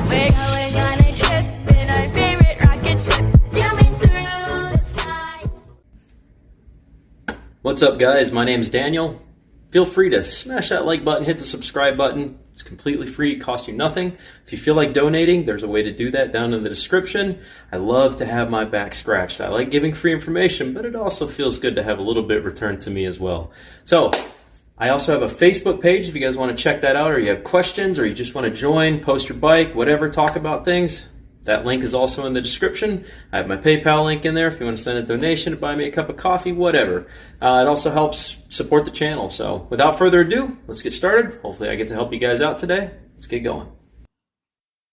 We're going on a trip in our favorite rocket ship, zooming through the sky. What's up, guys? My name is Daniel. Feel free to smash that like button, hit the subscribe button. It's completely free, it costs you nothing. If you feel like donating, there's a way to do that down in the description. I love to have my back scratched. I like giving free information, but it also feels good to have a little bit returned to me as well. So, I also have a Facebook page if you guys want to check that out, or you have questions, or you just want to join, post your bike, whatever, talk about things. That link is also in the description. I have my PayPal link in there if you want to send a donation to buy me a cup of coffee, whatever. It also helps support the channel. So without further ado, let's get started. Hopefully I get to help you guys out today. Let's get going.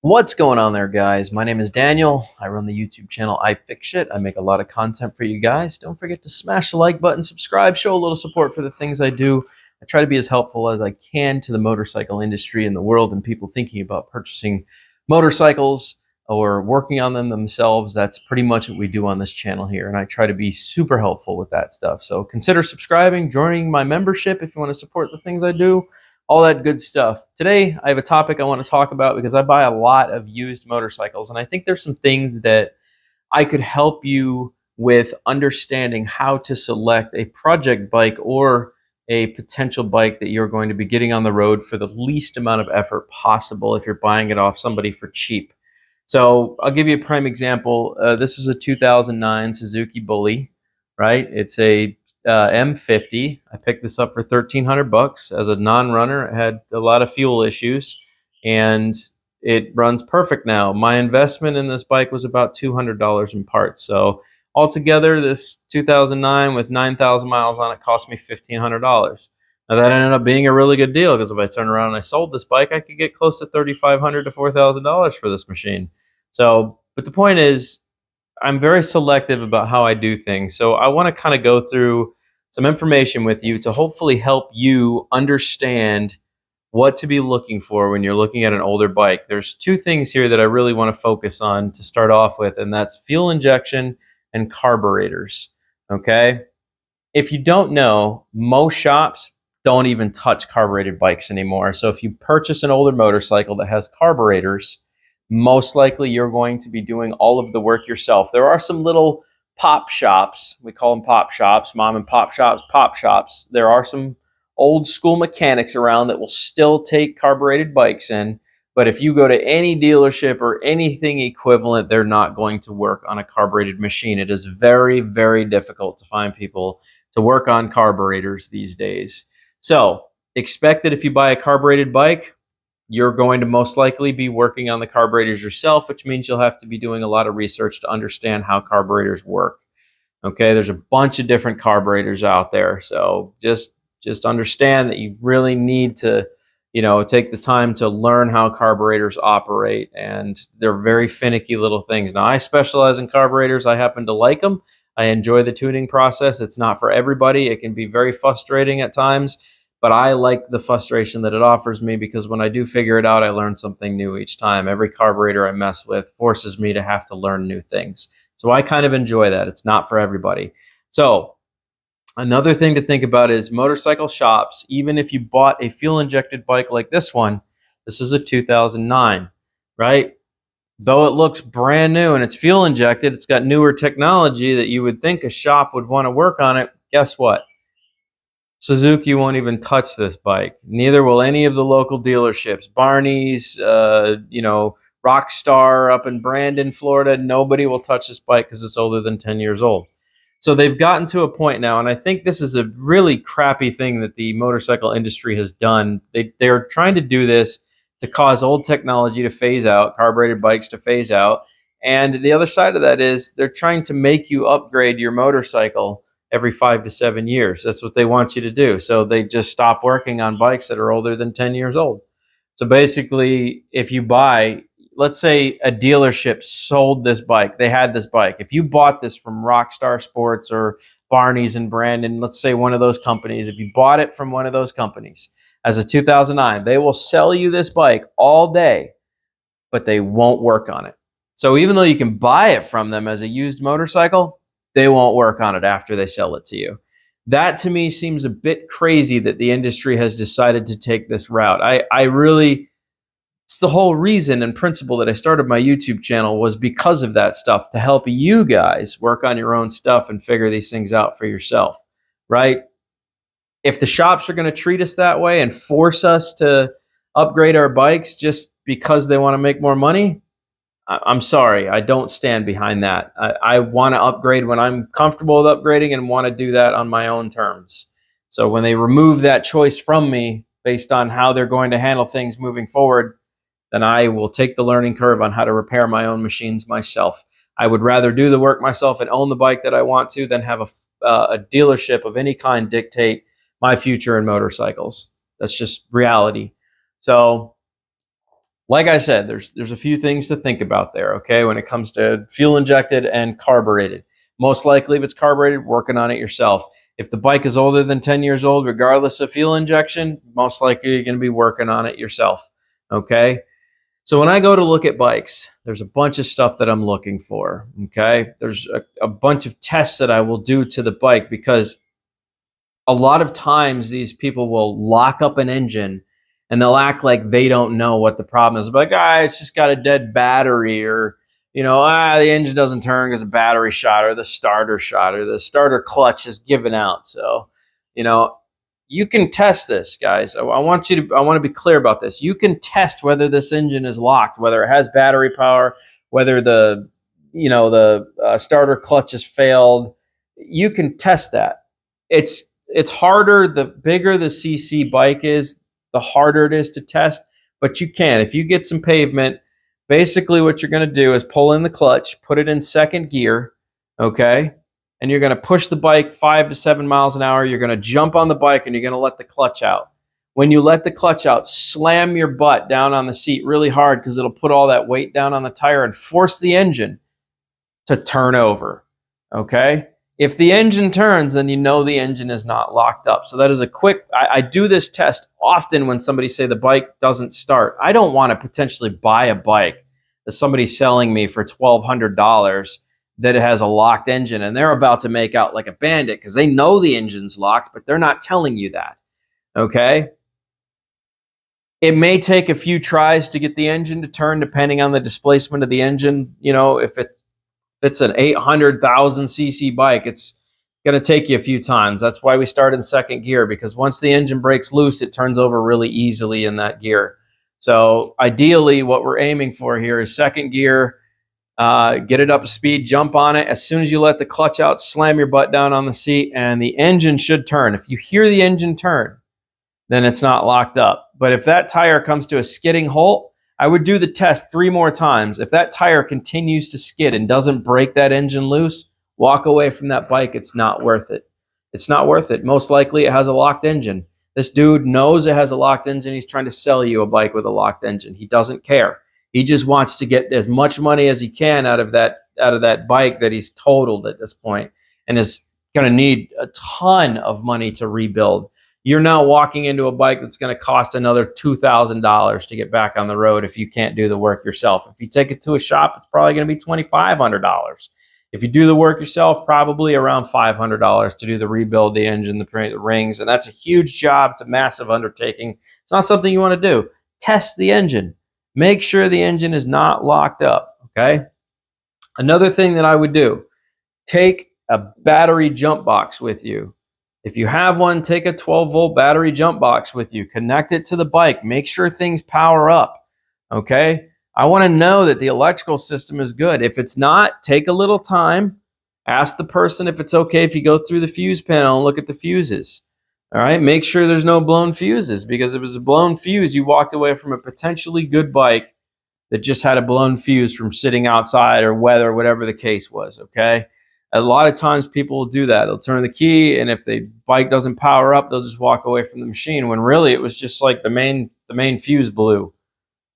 What's going on there, guys? My name is Daniel. I run the YouTube channel I Fix Shit. I make a lot of content for you guys. Don't forget to smash the like button, subscribe, show a little support for the things I do. I try to be as helpful as I can to the motorcycle industry in the world and people thinking about purchasing motorcycles or working on them themselves. That's pretty much what we do on this channel here, and I try to be super helpful with that stuff. So consider subscribing, joining my membership if you want to support the things I do, all that good stuff. Today, I have a topic I want to talk about because I buy a lot of used motorcycles, and I think there's some things that I could help you with understanding how to select a project bike or a potential bike that you're going to be getting on the road for the least amount of effort possible if you're buying it off somebody for cheap. So I'll give you a prime example. This is a 2009 Suzuki Bully, right? It's a M50. I picked this up for $1,300 as a non-runner. It had a lot of fuel issues, and it runs perfect now. My investment in this bike was about $200 in parts. So altogether, this 2009 with 9,000 miles on it cost me $1,500. Now that ended up being a really good deal because if I turned around and I sold this bike, I could get close to $3,500 to $4,000 for this machine. So, but the point is, I'm very selective about how I do things. So I want to kind of go through some information with you to hopefully help you understand what to be looking for when you're looking at an older bike. There's two things here that I really want to focus on to start off with, and that's fuel injection and carburetors. Okay? If you don't know, most shops don't even touch carbureted bikes anymore. So if you purchase an older motorcycle that has carburetors, most likely you're going to be doing all of the work yourself. There are some little pop shops, we call them pop shops, mom and pop shops, pop shops. There are some old school mechanics around that will still take carbureted bikes in, but if you go to any dealership or anything equivalent, they're not going to work on a carbureted machine. It is very, very difficult to find people to work on carburetors these days. So expect that if you buy a carbureted bike, you're going to most likely be working on the carburetors yourself, which means you'll have to be doing a lot of research to understand how carburetors work. Okay, there's a bunch of different carburetors out there. So just understand that you really need to, take the time to learn how carburetors operate, and they're very finicky little things. Now, I specialize in carburetors. I happen to like them. I enjoy the tuning process. It's not for everybody. It can be very frustrating at times, but I like the frustration that it offers me because when I do figure it out, I learn something new each time. Every carburetor I mess with forces me to have to learn new things. So I kind of enjoy that. It's not for everybody. So another thing to think about is motorcycle shops, even if you bought a fuel-injected bike like this one, this is a 2009, right? Though it looks brand new and it's fuel-injected, it's got newer technology that you would think a shop would want to work on it. Guess what? Suzuki won't even touch this bike. Neither will any of the local dealerships. Barney's, Rockstar up in Brandon, Florida. Nobody will touch this bike because it's older than 10 years old. So they've gotten to a point now, and I think this is a really crappy thing that the motorcycle industry has done. They're trying to do this to cause old technology to phase out, carbureted bikes to phase out. And the other side of that is they're trying to make you upgrade your motorcycle every 5 to 7 years. That's what they want you to do. So they just stop working on bikes that are older than 10 years old. So basically, if you buy, let's say a dealership sold this bike, they had this bike. If you bought this from Rockstar Sports or Barney's in Brandon, let's say one of those companies, if you bought it from one of those companies as a 2009, they will sell you this bike all day, but they won't work on it. So even though you can buy it from them as a used motorcycle, they won't work on it after they sell it to you. That to me seems a bit crazy that the industry has decided to take this route. I really It's the whole reason and principle that I started my YouTube channel, was because of that stuff, to help you guys work on your own stuff and figure these things out for yourself, right? If the shops are going to treat us that way and force us to upgrade our bikes just because they want to make more money, I'm sorry, I don't stand behind that. I want to upgrade when I'm comfortable with upgrading and want to do that on my own terms. So when they remove that choice from me based on how they're going to handle things moving forward, then I will take the learning curve on how to repair my own machines myself. I would rather do the work myself and own the bike that I want to than have a dealership of any kind dictate my future in motorcycles. That's just reality. So, like I said, there's a few things to think about there, okay, when it comes to fuel injected and carbureted. Most likely, if it's carbureted, working on it yourself. If the bike is older than 10 years old, regardless of fuel injection, most likely you're going to be working on it yourself, okay? So when I go to look at bikes, there's a bunch of stuff that I'm looking for, okay? There's a bunch of tests that I will do to the bike, because a lot of times these people will lock up an engine and they'll act like they don't know what the problem is. Like, it's just got a dead battery, or, the engine doesn't turn because the battery shot, or the starter shot, or the starter clutch is given out. So, you can test this, guys. I want to be clear about this. You can test whether this engine is locked, whether it has battery power, whether the starter clutch has failed. You can test that. It's harder the bigger the CC bike is, the harder it is to test, but you can. If you get some pavement, basically what you're going to do is pull in the clutch, put it in second gear, okay? And you're going to push the bike 5 to 7 miles an hour. You're going to jump on the bike and you're going to let the clutch out. When you let the clutch out, slam your butt down on the seat really hard, because it'll put all that weight down on the tire and force the engine to turn over, okay? If the engine turns, then you know the engine is not locked up. So that is a quick, I do this test often when somebody say the bike doesn't start. I don't want to potentially buy a bike that somebody's selling me for $1,200 that it has a locked engine, and they're about to make out like a bandit because they know the engine's locked, but they're not telling you that, okay? It may take a few tries to get the engine to turn, depending on the displacement of the engine. If it's an 800,000 cc bike, it's going to take you a few times. That's why we start in second gear, because once the engine breaks loose, it turns over really easily in that gear. So ideally, what we're aiming for here is second gear, get it up to speed, jump on it. As soon as you let the clutch out, slam your butt down on the seat, and the engine should turn. If you hear the engine turn, then it's not locked up. But if that tire comes to a skidding halt, I would do the test 3 more times. If that tire continues to skid and doesn't break that engine loose, walk away from that bike. It's not worth it. It's not worth it. Most likely it has a locked engine. This dude knows it has a locked engine. He's trying to sell you a bike with a locked engine. He doesn't care. He just wants to get as much money as he can out of that bike that he's totaled at this point, and is going to need a ton of money to rebuild. You're now walking into a bike that's going to cost another $2,000 to get back on the road if you can't do the work yourself. If you take it to a shop, it's probably going to be $2,500. If you do the work yourself, probably around $500 to do the rebuild, the engine, the rings, and that's a huge job. It's a massive undertaking. It's not something you want to do. Test the engine. Make sure the engine is not locked up, okay? Another thing that I would do, take a battery jump box with you. If you have one, take a 12-volt battery jump box with you. Connect it to the bike. Make sure things power up, okay? I want to know that the electrical system is good. If it's not, take a little time. Ask the person if it's okay if you go through the fuse panel and look at the fuses, all right? Make sure there's no blown fuses, because if it was a blown fuse, you walked away from a potentially good bike that just had a blown fuse from sitting outside or weather, whatever the case was, okay? A lot of times people will do that. They'll turn the key, and if the bike doesn't power up, they'll just walk away from the machine, when really it was just like the main fuse blew,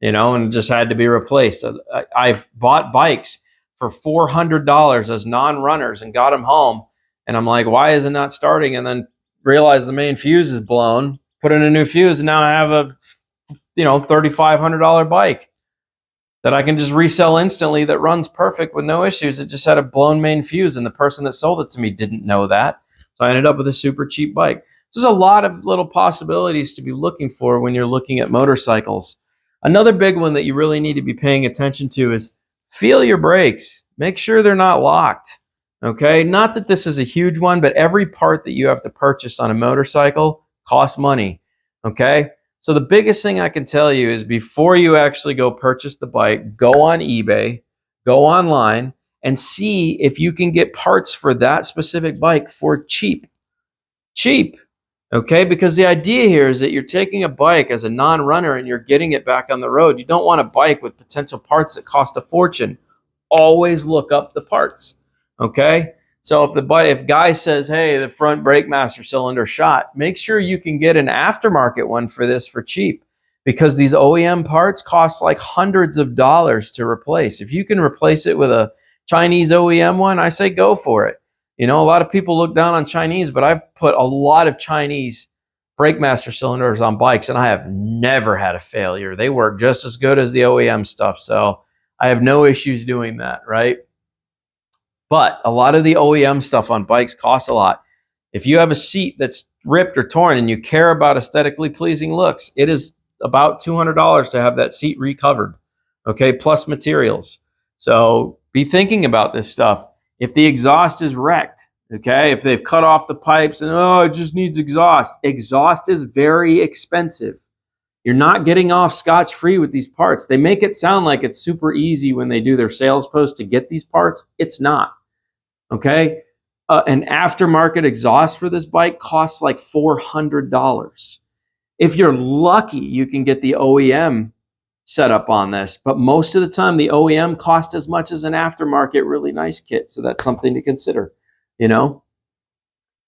and just had to be replaced. I've bought bikes for $400 as non-runners and got them home, and I'm like, why is it not starting? And then realize the main fuse is blown, put in a new fuse, and now I have a $3,500 bike that I can just resell instantly that runs perfect with no issues. It just had a blown main fuse, and the person that sold it to me didn't know that. So I ended up with a super cheap bike. So there's a lot of little possibilities to be looking for when you're looking at motorcycles. Another big one that you really need to be paying attention to is feel your brakes. Make sure they're not locked. Okay, not that this is a huge one, but every part that you have to purchase on a motorcycle costs money. Okay, so the biggest thing I can tell you is before you actually go purchase the bike, go on eBay, go online, and see if you can get parts for that specific bike for cheap. Cheap. Okay, because the idea here is that you're taking a bike as a non-runner and you're getting it back on the road. You don't want a bike with potential parts that cost a fortune. Always look up the parts. Okay, so if guy says, hey, the front brake master cylinder shot, make sure you can get an aftermarket one for this for cheap, because these OEM parts cost like hundreds of dollars to replace. If you can replace it with a Chinese OEM one, I say go for it. You know, a lot of people look down on Chinese, but I've put a lot of Chinese brake master cylinders on bikes, and I have never had a failure. They work just as good as the OEM stuff, so I have no issues doing that, right? But a lot of the OEM stuff on bikes costs a lot. If you have a seat that's ripped or torn and you care about aesthetically pleasing looks, it is about $200 to have that seat recovered, okay, plus materials. So be thinking about this stuff. If the exhaust is wrecked, okay, if they've cut off the pipes and, oh, it just needs exhaust. Exhaust is very expensive. You're not getting off scotch-free with these parts. They make it sound like it's super easy when they do their sales post to get these parts. It's not, okay? An aftermarket exhaust for this bike costs like $400. If you're lucky, you can get the OEM set up on this, but most of the time the OEM costs as much as an aftermarket really nice kit, so that's something to consider, you know.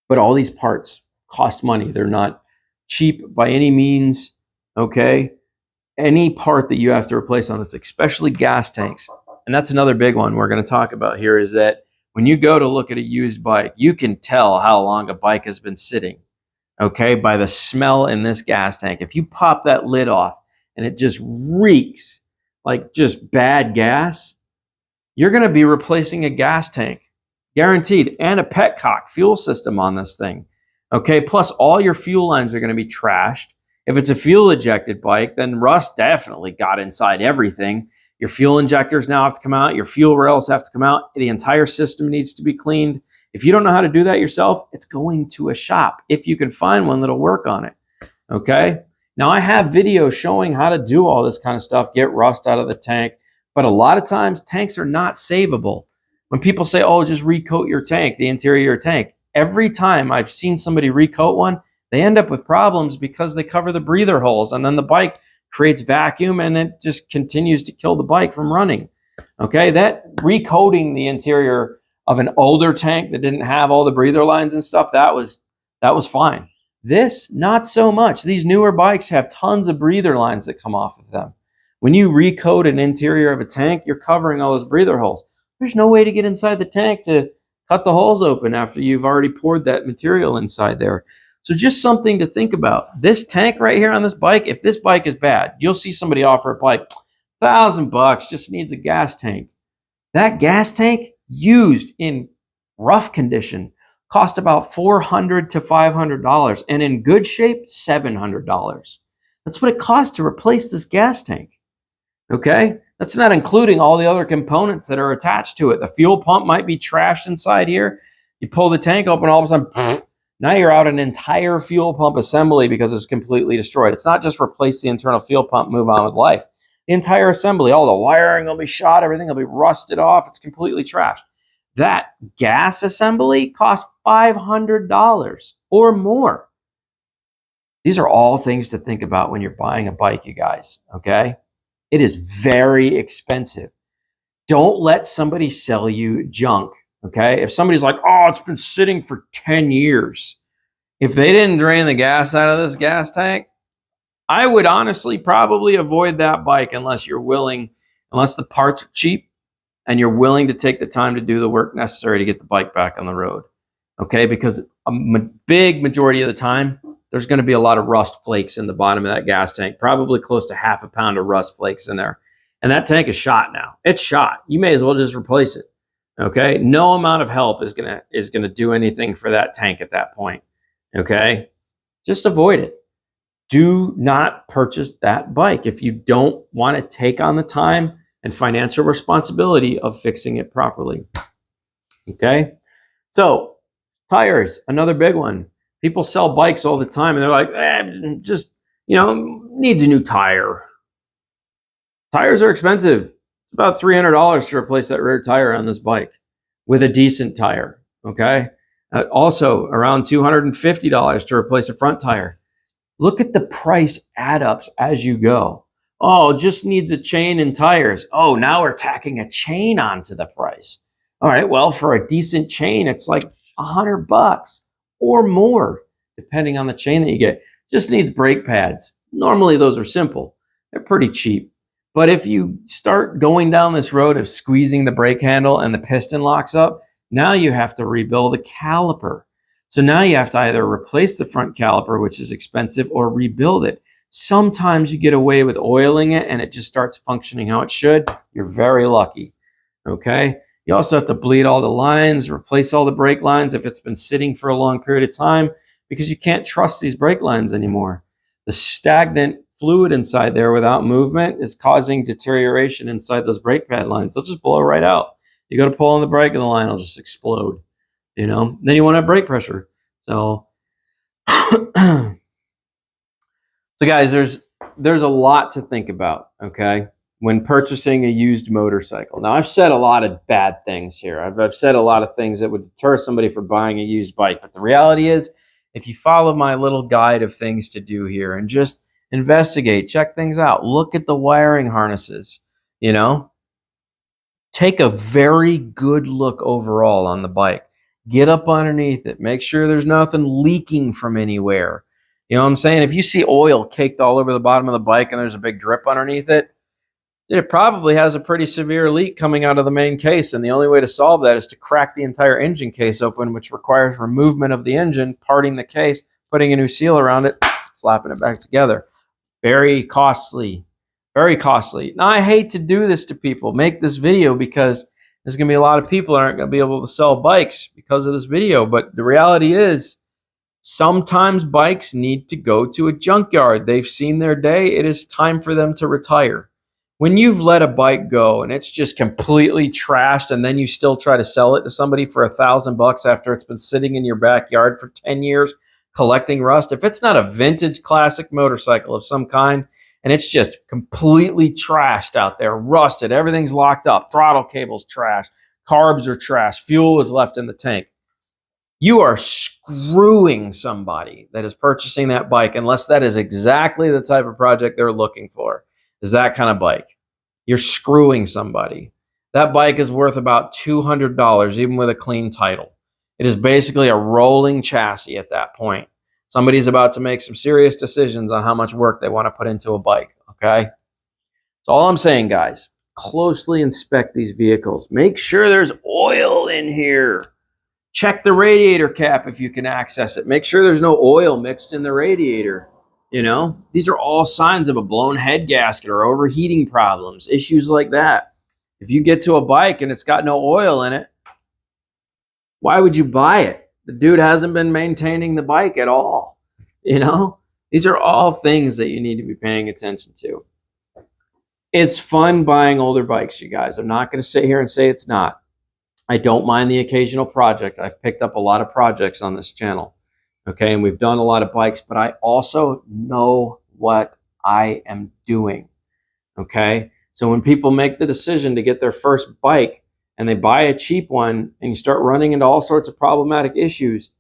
But all these parts cost money. They're not cheap by any means, okay? Any part that you have to replace on this, especially gas tanks, and that's another big one we're going to talk about here, is that when you go to look at a used bike, you can tell how long a bike has been sitting, okay, by the smell in this gas tank. If you pop that lid off and it just reeks like just bad gas, you're going to be replacing a gas tank, guaranteed, and a petcock fuel system on this thing. Okay, plus all your fuel lines are going to be trashed. If it's a fuel ejected bike, then rust definitely got inside everything. Your fuel injectors now have to come out. Your fuel rails have to come out. The entire system needs to be cleaned. If you don't know how to do that yourself, it's going to a shop, if you can find one that'll work on it. Okay? Now, I have videos showing how to do all this kind of stuff, get rust out of the tank, but a lot of times tanks are not savable. When people say, oh, just recoat your tank, the interior of your tank, every time I've seen somebody recoat one, they end up with problems because they cover the breather holes, and then the bike creates vacuum and it just continues to kill the bike from running. Okay, that recoating the interior of an older tank that didn't have all the breather lines and stuff, that was fine. This, not so much. These newer bikes have tons of breather lines that come off of them. When you recoat an interior of a tank, you're covering all those breather holes. There's no way to get inside the tank to cut the holes open after you've already poured that material inside there. So just something to think about. This tank right here on this bike, if this bike is bad, you'll see somebody offer a bike, $1,000, just needs a gas tank. That gas tank, used in rough condition, cost about $400 to $500, and in good shape, $700. That's what it costs to replace this gas tank. Okay? That's not including all the other components that are attached to it. The fuel pump might be trashed inside here. You pull the tank open, all of a sudden, now you're out an entire fuel pump assembly because it's completely destroyed. It's not just replace the internal fuel pump, move on with life. The entire assembly, all the wiring will be shot, everything will be rusted off. It's completely trashed. That gas assembly costs $500 or more. These are all things to think about when you're buying a bike, you guys, okay? It is very expensive. Don't let somebody sell you junk, okay? If somebody's like, oh, it's been sitting for 10 years. If they didn't drain the gas out of this gas tank, I would honestly probably avoid that bike unless you're willing, unless the parts are cheap and you're willing to take the time to do the work necessary to get the bike back on the road, okay? Because a big majority of the time, there's going to be a lot of rust flakes in the bottom of that gas tank, probably close to half a pound of rust flakes in there. And that tank is shot now. It's shot. You may as well just replace it, okay? No amount of help is gonna do anything for that tank at that point, okay? Just avoid it. do not purchase that bike if you don't want to take on the time and financial responsibility of fixing it properly. Okay? So, tires, another big one. People sell bikes all the time and they're like, just, needs a new tire. Tires are expensive. It's about $300 to replace that rear tire on this bike with a decent tire. Okay? Also, around $250 to replace a front tire. Look at the price add-ups as you go. Oh, just needs a chain and tires. Oh, now we're tacking a chain onto the price. All right, well, for a decent chain, it's like $100 or more, depending on the chain that you get. Just needs brake pads. Normally, those are simple. They're pretty cheap. But if you start going down this road of squeezing the brake handle and the piston locks up, now you have to rebuild a caliper. So now you have to either replace the front caliper, which is expensive, or rebuild it. Sometimes you get away with oiling it and it just starts functioning how it should. You're very lucky. Okay? You also have to bleed all the lines, replace all the brake lines if it's been sitting for a long period of time, because you can't trust these brake lines anymore. The stagnant fluid inside there without movement is causing deterioration inside those brake pad lines. They'll just blow right out. You go to pull on the brake and the line will just explode. Then you want to have brake pressure. So, so guys, there's a lot to think about, okay, when purchasing a used motorcycle. Now, I've said a lot of bad things here. I've said a lot of things that would deter somebody from buying a used bike. But the reality is, if you follow my little guide of things to do here and just investigate, check things out, look at the wiring harnesses, take a very good look overall on the bike. Get up underneath it. Make sure there's nothing leaking from anywhere. You know what I'm saying? If you see oil caked all over the bottom of the bike and there's a big drip underneath it, it probably has a pretty severe leak coming out of the main case. And the only way to solve that is to crack the entire engine case open, which requires removement of the engine, parting the case, putting a new seal around it, slapping it back together. Very costly. Very costly. Now, I hate to do this to people, make this video, because there's going to be a lot of people that aren't going to be able to sell bikes because of this video. But the reality is, sometimes bikes need to go to a junkyard. They've seen their day. It is time for them to retire. When you've let a bike go and it's just completely trashed, and then you still try to sell it to somebody for $1,000 after it's been sitting in your backyard for 10 years collecting rust, if it's not a vintage classic motorcycle of some kind, and it's just completely trashed out there, rusted, everything's locked up, throttle cable's trashed, carbs are trashed, fuel is left in the tank, you are screwing somebody that is purchasing that bike, unless that is exactly the type of project they're looking for, is that kind of bike. You're screwing somebody. That bike is worth about $200, even with a clean title. It is basically a rolling chassis at that point. Somebody's about to make some serious decisions on how much work they want to put into a bike, okay? So all I'm saying, guys, closely inspect these vehicles. Make sure there's oil in here. Check the radiator cap if you can access it. Make sure there's no oil mixed in the radiator. These are all signs of a blown head gasket or overheating problems, issues like that. If you get to a bike and it's got no oil in it, why would you buy it? The dude hasn't been maintaining the bike at all. These are all things that you need to be paying attention to. It's fun buying older bikes, you guys. I'm not going to sit here and say it's not. I don't mind the occasional project. I've picked up a lot of projects on this channel. Okay, and we've done a lot of bikes, but I also know what I am doing. Okay, so when people make the decision to get their first bike and they buy a cheap one and you start running into all sorts of problematic issues,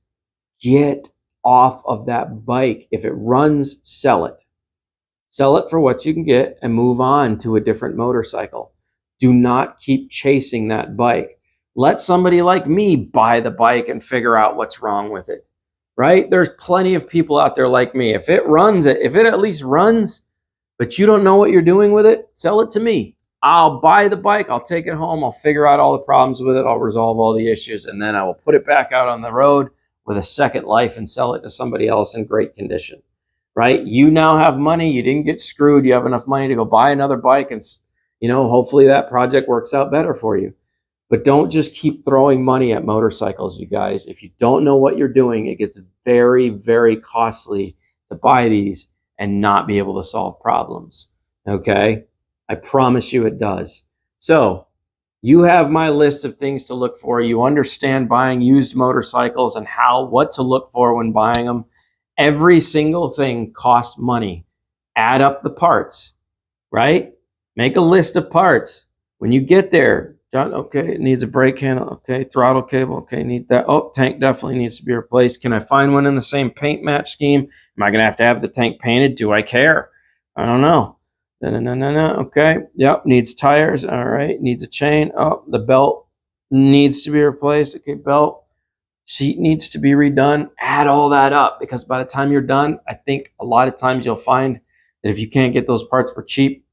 get off of that bike. If it runs, sell it. Sell it for what you can get and move on to a different motorcycle. Do not keep chasing that bike. Let somebody like me buy the bike and figure out what's wrong with it. Right? There's plenty of people out there like me. If it at least runs, but you don't know what you're doing with it, sell it to me. I'll buy the bike. I'll take it home. I'll figure out all the problems with it. I'll resolve all the issues. And then I will put it back out on the road with a second life and sell it to somebody else in great condition. Right? You now have money. You didn't get screwed. You have enough money to go buy another bike. And, hopefully that project works out better for you. But don't just keep throwing money at motorcycles, you guys. If you don't know what you're doing, it gets very, very costly to buy these. and not be able to solve problems. Okay? I promise you it does. So you have my list of things to look for. You understand buying used motorcycles and what to look for when buying them. Every single thing costs money. Add up the parts, right? Make a list of parts. When you get there, okay, it needs a brake handle. Okay, throttle cable. Okay, need that. Oh, tank definitely needs to be replaced. Can I find one in the same paint match scheme? Am I going to have the tank painted? Do I care? I don't know. No. Okay, yep, needs tires. All right, needs a chain. Oh, the belt needs to be replaced. Okay, belt. Seat needs to be redone. Add all that up, because by the time you're done, I think a lot of times you'll find that if you can't get those parts for cheap,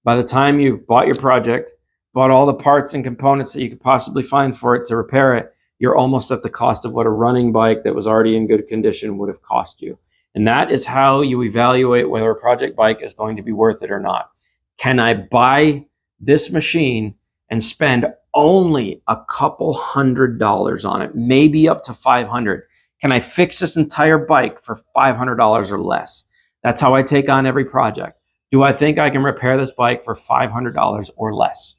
by the time you've bought your project, bought all the parts and components that you could possibly find for it to repair it, you're almost at the cost of what a running bike that was already in good condition would have cost you. And that is how you evaluate whether a project bike is going to be worth it or not. Can I buy this machine and spend only a couple $100s on it, maybe up to $500? Can I fix this entire bike for $500 or less? That's how I take on every project. Do I think I can repair this bike for $500 or less?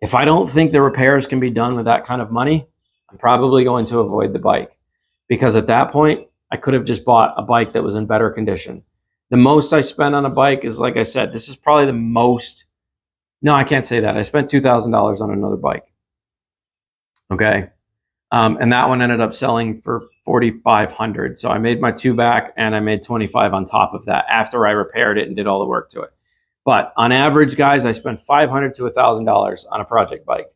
If I don't think the repairs can be done with that kind of money, I'm probably going to avoid the bike, because at that point, I could have just bought a bike that was in better condition. The most I spent on a bike is, like I said, this is probably the most. No, I can't say that. I spent $2,000 on another bike. Okay. And that one ended up selling for $4,500. So I made my two back and I made $25 on top of that after I repaired it and did all the work to it. But on average, guys, I spent $500 to $1,000 on a project bike.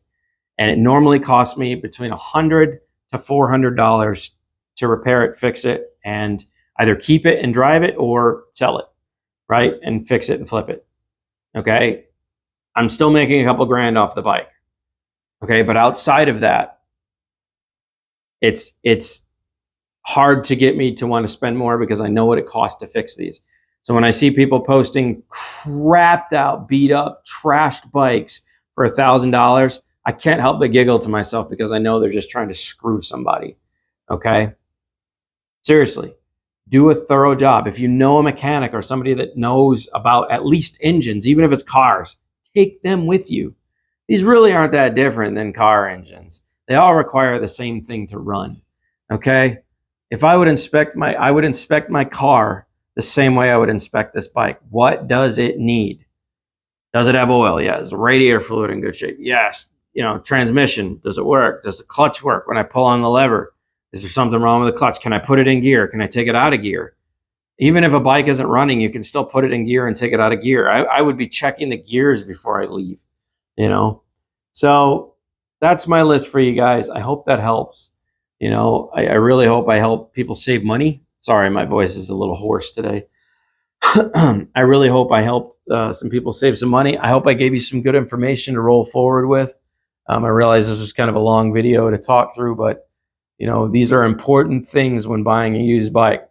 And it normally costs me between $100 to $400 to repair it, fix it, and either keep it and drive it or sell it, right? And fix it and flip it. Okay. I'm still making a couple grand off the bike. Okay. But outside of that, it's hard to get me to want to spend more, because I know what it costs to fix these. So when I see people posting crapped out, beat up, trashed bikes for $1,000, I can't help but giggle to myself, because I know they're just trying to screw somebody. Okay. Seriously, do a thorough job. If you know a mechanic or somebody that knows about at least engines, even if it's cars, take them with you. These really aren't that different than car engines. They all require the same thing to run. Okay. If I would inspect my car the same way I would inspect this bike. What does it need? Does it have oil? Yes. Is the radiator fluid in good shape? Yes. Transmission, does it work? Does the clutch work when I pull on the lever? Is there something wrong with the clutch? Can I put it in gear? Can I take it out of gear? Even if a bike isn't running, you can still put it in gear and take it out of gear. I would be checking the gears before I leave, So that's my list for you guys. I hope that helps. I really hope I help people save money. Sorry, my voice is a little hoarse today. I really hope I helped some people save some money. I hope I gave you some good information to roll forward with. I realize this was kind of a long video to talk through, but these are important things when buying a used bike.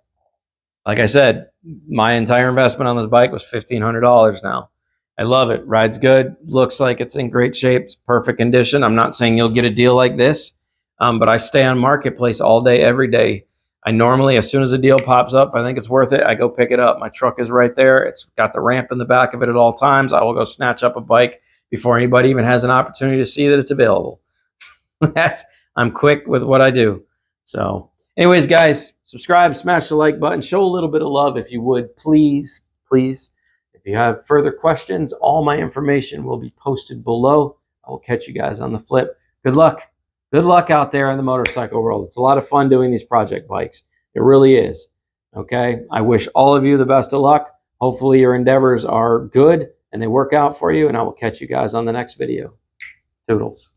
Like I said, my entire investment on this bike was $1,500 now. I love it. Rides good. Looks like it's in great shape. It's perfect condition. I'm not saying you'll get a deal like this, but I stay on Marketplace all day, every day. I normally, as soon as a deal pops up, if I think it's worth it, I go pick it up. My truck is right there. It's got the ramp in the back of it at all times. I will go snatch up a bike before anybody even has an opportunity to see that it's available. I'm quick with what I do. So anyways, guys, subscribe, smash the like button, show a little bit of love if you would, please, please. If you have further questions, all my information will be posted below. I will catch you guys on the flip. Good luck. Good luck out there in the motorcycle world. It's a lot of fun doing these project bikes. It really is. Okay. I wish all of you the best of luck. Hopefully your endeavors are good and they work out for you, and I will catch you guys on the next video. Toodles.